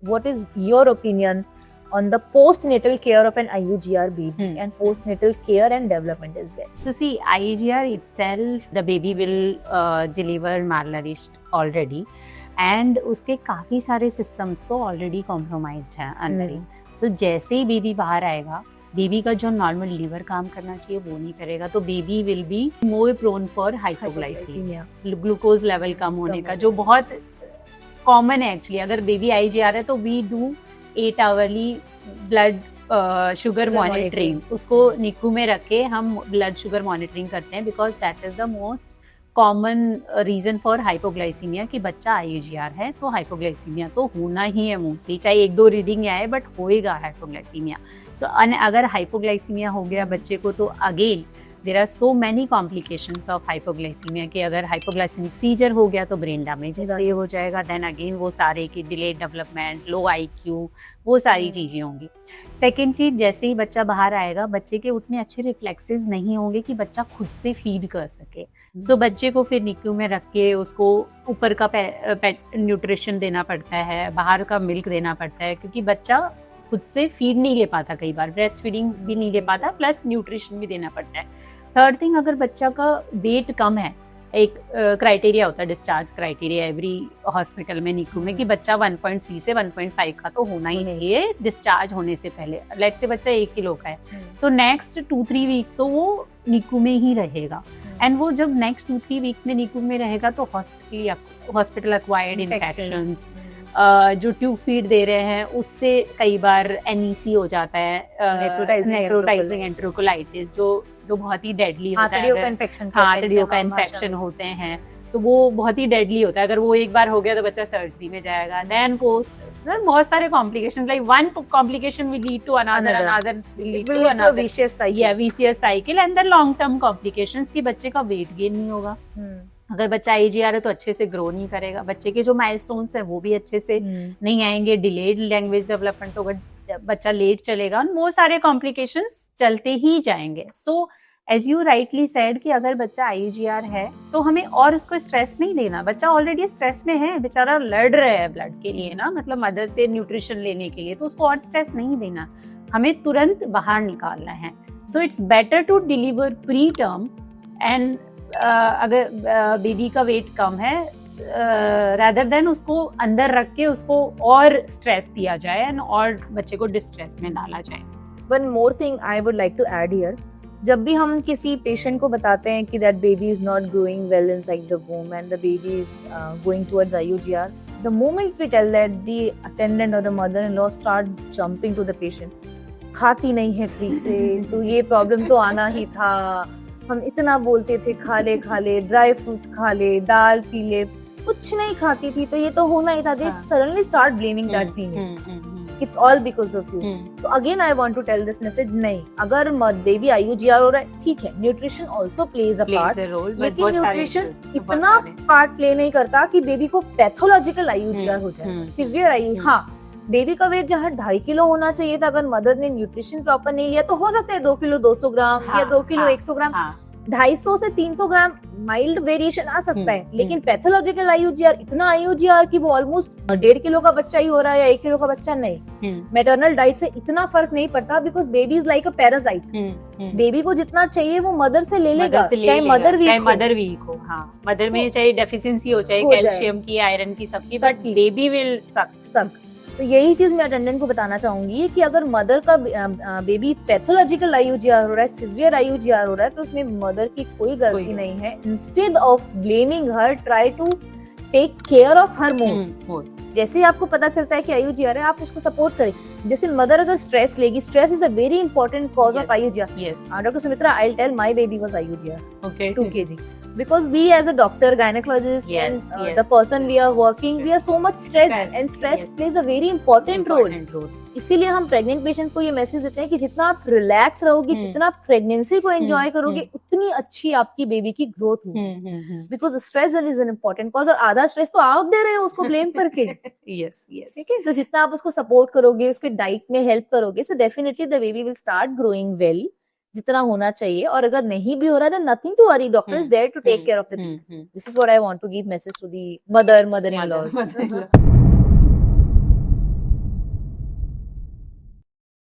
what is your opinion on the postnatal care of an IUGR baby and postnatal care and development as well? So see, IUGR itself, the baby will deliver malnourished already, and उसके काफी सारे systems तो already compromised है अंदर ही। तो जैसे ही baby बाहर आएगा, बेबी का जो नॉर्मल लीवर काम करना चाहिए वो नहीं करेगा, तो baby will be more prone for hypoglycaemia, glucose level कम होने का, जो बहुत कॉमन है एक्चुअली। अगर बेबी IUGR है तो we do 8 hourly blood sugar monitoring, उसको निकू में रख के हम ब्लड शुगर मॉनिटरिंग करते हैं, because that is the most common reason for hypoglycaemia कि बच्चा IUGR है तो हाइपोग्लाइसीमिया तो होना ही है मोस्टली, चाहे 1-2 रीडिंग आए बट होएगा हाइपोग्लाइसीमिया। सो अगर हाइपोग्लाइसीमिया हो गया बच्चे को तो again there are so many complications of hypoglycaemia कि अगर हाइपोग्लाइसेमिक सीजर हो गया तो ब्रेन डैमेज ये हो जाएगा, देन अगेन वो सारे की डिलेड डेवलपमेंट, लो IQ, वो सारी चीज़ें होंगी। सेकेंड चीज़, जैसे ही बच्चा बाहर आएगा बच्चे के उतने अच्छे रिफ्लेक्सेस नहीं होंगे कि बच्चा खुद से फीड कर सके। सो बच्चे को फिर NICU में रख के उसको ऊपर का न्यूट्रिशन देना पड़ता है, बाहर का मिल्क देना पड़ता है, क्योंकि बच्चा खुद से फीड नहीं ले पाता, कई बार ब्रेस्ट फीडिंग भी नहीं ले पाता, प्लस न्यूट्रिशन भी देना पड़ता है। थर्ड थिंग, अगर बच्चा का वेट कम है, एक क्राइटेरिया होता है डिस्चार्ज क्राइटेरिया एवरी हॉस्पिटल में NICU में कि बच्चा 1.3 से 1.5 का तो होना ही चाहिए डिस्चार्ज होने से पहले। लेट्स से बच्चा 1 किलो का है तो नेक्स्ट 2-3 वीक्स तो वो NICU में ही रहेगा, एंड वो जब नेक्स्ट 2-3 वीक्स में NICU में रहेगा तो हॉस्पिटल एक्वायर्ड इन्फेक्शंस, जो ट्यूब फीड दे रहे हैं उससे कई बार NEC हो जाता है, नेक्रोटाइजिंग एंट्रोकोलाइटिस, जो बहुत ही डेडली होता है। हाथड़ियों का इन्फेक्शन होते हैं तो वो बहुत ही डेडली होता है, अगर वो एक बार हो गया तो बच्चा सर्जरी में जाएगा। देन पोस्ट बहुत सारे complication, like one complication will lead to another vicious cycle, and the long term complications कि बच्चे का वेट गेन नहीं होगा। अगर बच्चा IUGR है तो अच्छे से ग्रो नहीं करेगा, बच्चे के जो माइलस्टोन्स हैं वो भी अच्छे से नहीं आएंगे, डिलेड लैंग्वेज डेवलपमेंट होगा, बच्चा लेट चलेगा, और वो सारे कॉम्प्लिकेशंस चलते ही जाएंगे। So as you rightly said कि अगर बच्चा IUGR है तो हमें और उसको स्ट्रेस नहीं देना, बच्चा ऑलरेडी स्ट्रेस में है, बेचारा लड़ रहा है ब्लड के लिए ना, मतलब मदर से न्यूट्रिशन लेने के लिए, तो उसको और स्ट्रेस नहीं देना, हमें तुरंत बाहर निकालना है। So it's better to deliver preterm, एंड अगर बेबी का वेट कम है rather than उसको अंदर रख के उसको और स्ट्रेस दिया जाए एंड और बच्चे को डिस्ट्रेस में डाला जाए। One more thing I would like to add here, जब भी हम किसी पेशेंट को बताते हैं कि that baby is not growing well inside the womb and the baby is going towards IUGR, the moment we tell that, the attendant or the mother-in-law start jumping to the patient, खाती नहीं है ठीक से तो ये problem तो आना ही था, हम इतना बोलते थे खा ले, ड्राई फ्रूट्स खा ले, दाल पी ले, कुछ नहीं खाती थी तो ये तो होना ही था। They suddenly start blaming that female. It's all because of you. So again I want to tell this message, नहीं, अगर बेबी IUGR हो रहा है ठीक है, nutrition also plays a part, लेकिन न्यूट्रिशन इतना पार्ट प्ले नहीं करता कि बेबी को पैथोलॉजिकल IUGR हो जाए, सिवियर IUGR। हाँ, बेबी का वेट जहाँ 2.5 किलो होना चाहिए था, अगर मदर ने न्यूट्रिशन प्रॉपर नहीं लिया तो हो सकता है 2 किलो 200 ग्राम या 2 किलो 100 ग्राम, 250 से 300 ग्राम माइल्ड वेरिएशन आ सकता है, लेकिन पैथोलॉजिकल IUGR, इतना IUGR कि वो ऑलमोस्ट 1.5 किलो का बच्चा ही हो रहा है या 1 किलो का बच्चा नहीं। मैटरनल डाइट से इतना फर्क नहीं पड़ता, because baby is like a parasite, baby को जितना चाहिए वो मदर से ले लेगा, चाहे मदर वीक हो। हाँ, मदर में चाहे डेफिशिएंसी हो, चाहे कैल्शियम की, आयरन की, सबकी, बट बेबी विल सक। तो यही चीज मैं अटेंडेंट को बताना चाहूंगी कि अगर मदर का बेबी पैथोलॉजिकल IUGR हो रहा है, सिवियर IUGR हो रहा है, तो उसमें मदर की कोई गलती नहीं है। Instead of blaming her, try to take care of her more. जैसे ही आपको पता चलता है कि IUGR है, आप उसको सपोर्ट करें। जैसे मदर अगर स्ट्रेस लेगी, stress is a very important cause of IUGR। Doctor Sumitra, I tell my baby was IUGR, 2 kg. Because we as a doctor, gynecologist, and the person we are working, we are so much stressed, and stress plays a very important role. इसीलिए हम pregnant patients को ये message देते हैं कि जितना आप relax रहोगे, जितना प्रेगनेंसी को एंजॉय करोगे, उतनी अच्छी आपकी बेबी की ग्रोथ होगी। Because stress is an important cause, और आधा स्ट्रेस तो आप दे रहे हो उसको ब्लेम करके। ठीक है, तो जितना आप उसको सपोर्ट करोगे, उसके डाइट में हेल्प करोगे, so definitely the baby will start growing well, जितना होना चाहिए। और अगर नहीं भी हो रहा है, nothing to worry, doctor is there to take care of the baby. This is what I want to give message to the मदर-इन-लॉज।